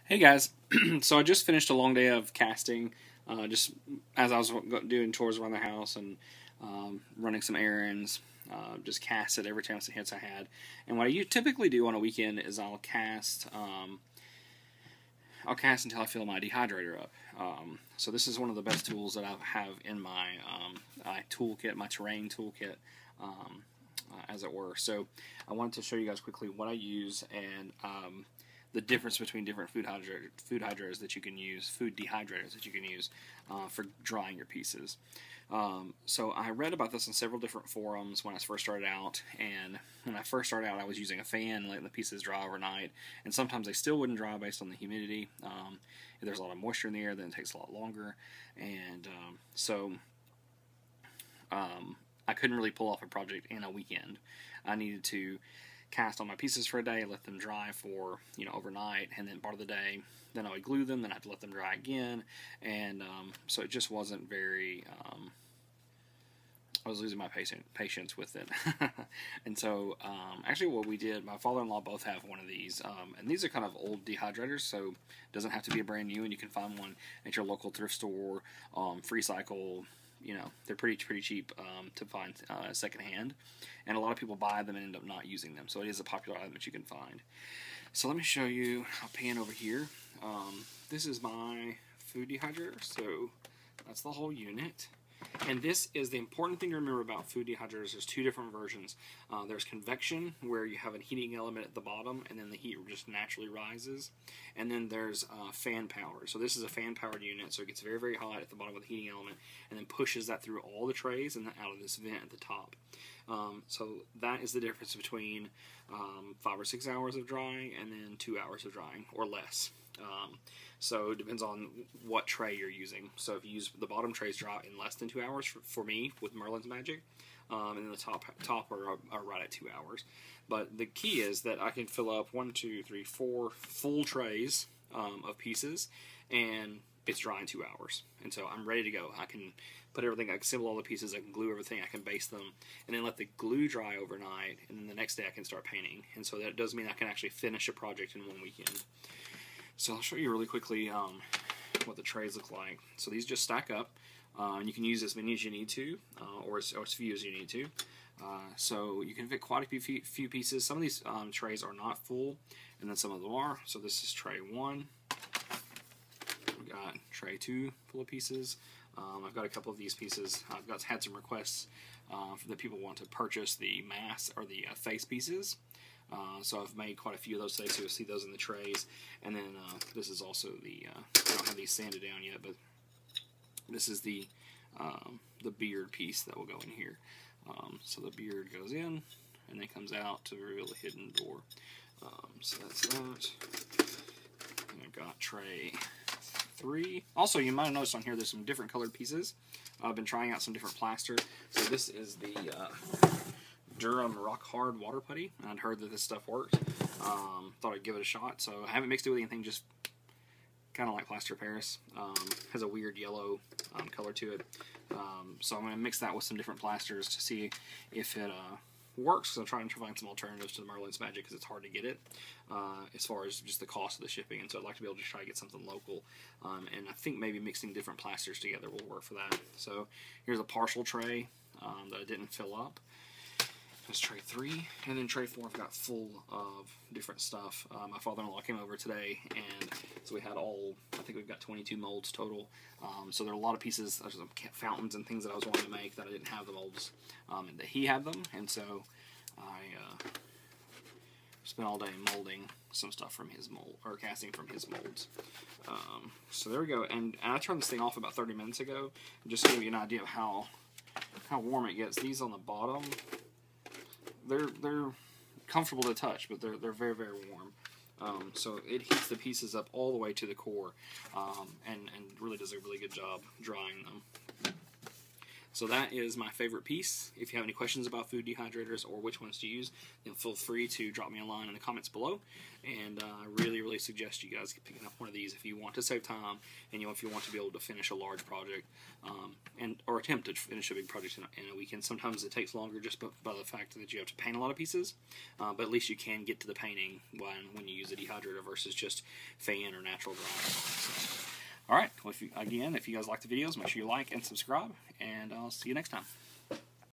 Hey guys, so I just finished a long day of casting, just as I was doing chores around the house and running some errands, just casted every chance I had. And what I typically do on a weekend is I'll cast until I fill my dehydrator up. So this is one of the best tools that I have in my toolkit, my terrain toolkit, as it were. So I wanted to show you guys quickly what I use and the difference between different food dehydrators that you can use for drying your pieces. So I read about this in several different forums when I first started out, and when I first started out I was using a fan, letting the pieces dry overnight, and sometimes they still wouldn't dry based on the humidity. If there's a lot of moisture in the air, then it takes a lot longer, and I couldn't really pull off a project in a weekend. I needed to cast on my pieces for a day, let them dry for overnight, and then part of the day, then I would glue them, then I have to let them dry again, and so it just wasn't very. I was losing my patience with it, and so actually, what we did, my father-in-law both have one of these, and these are kind of old dehydrators, so it doesn't have to be a brand new, and you can find one at your local thrift store, free cycle. They're pretty cheap to find secondhand, and a lot of people buy them and end up not using them. So it is a popular item that you can find. So let me show you. I'll pan over here. This is my food dehydrator. So that's the whole unit. And this is the important thing to remember about food dehydrators. There's two different versions. There's convection, where you have a heating element at the bottom, and then the heat just naturally rises. And then there's fan powered. So this is a fan powered unit, so it gets very, very hot at the bottom of the heating element, and then pushes that through all the trays and then out of this vent at the top. So that is the difference between 5 or 6 hours of drying and then 2 hours of drying or less. So it depends on what tray you're using. So if you use the bottom trays, dry in less than 2 hours for me with Merlin's Magic, and then the top are right at 2 hours. But the key is that I can fill up 1, 2, 3, 4 full trays of pieces, and it's dry in 2 hours. And so I'm ready to go. I can put everything, I can assemble all the pieces, I can glue everything, I can base them, and then let the glue dry overnight, and then the next day I can start painting. And so that does mean I can actually finish a project in one weekend. So I'll show you really quickly what the trays look like. So these just stack up, and you can use as many as you need to, or as few as you need to. So you can fit quite a few pieces. Some of these trays are not full, and then some of them are. So this is tray 1. We've got tray 2 full of pieces. I've got a couple of these pieces. I've had some requests for the people who want to purchase the mass or the face pieces. So I've made quite a few of those today, so you'll see those in the trays. And then this is also the, I don't have these sanded down yet, but this is the beard piece that will go in here. So the beard goes in, and then comes out to reveal the hidden door. So that's that. And I've got tray 3. Also, you might have noticed on here there's some different colored pieces. I've been trying out some different plaster. So this is the Durham Rock Hard Water Putty. I'd heard that this stuff worked. Thought I'd give it a shot. So I haven't mixed it with anything, just kind of like plaster of Paris. Has a weird yellow color to it. So I'm going to mix that with some different plasters to see if it works. So I'm trying to find some alternatives to the Merlin's Magic because it's hard to get it as far as just the cost of the shipping. And so I'd like to be able to try to get something local. And I think maybe mixing different plasters together will work for that. So here's a partial tray that I didn't fill up. That's tray 3, and then tray 4 I've got full of different stuff. My father-in-law came over today, and so we had I think we've got 22 molds total. So there are a lot of pieces, there's some fountains and things that I was wanting to make that I didn't have the molds, and that he had them, and so I spent all day molding some stuff from his mold, or casting from his molds. So there we go, and I turned this thing off about 30 minutes ago, just to give you an idea of how warm it gets. These on the bottom, they're comfortable to touch, but they're very, very warm. So it heats the pieces up all the way to the core, and really does a really good job drying them. So that is my favorite piece. If you have any questions about food dehydrators or which ones to use, feel free to drop me a line in the comments below. And I really suggest you guys picking up one of these if you want to save time and if you want to be able to finish a large project or attempt to finish a big project in a weekend. Sometimes it takes longer just by the fact that you have to paint a lot of pieces, but at least you can get to the painting when you use a dehydrator versus just fan or natural dry. So, all right. Well, if you guys like the videos, make sure you like and subscribe, and I'll see you next time.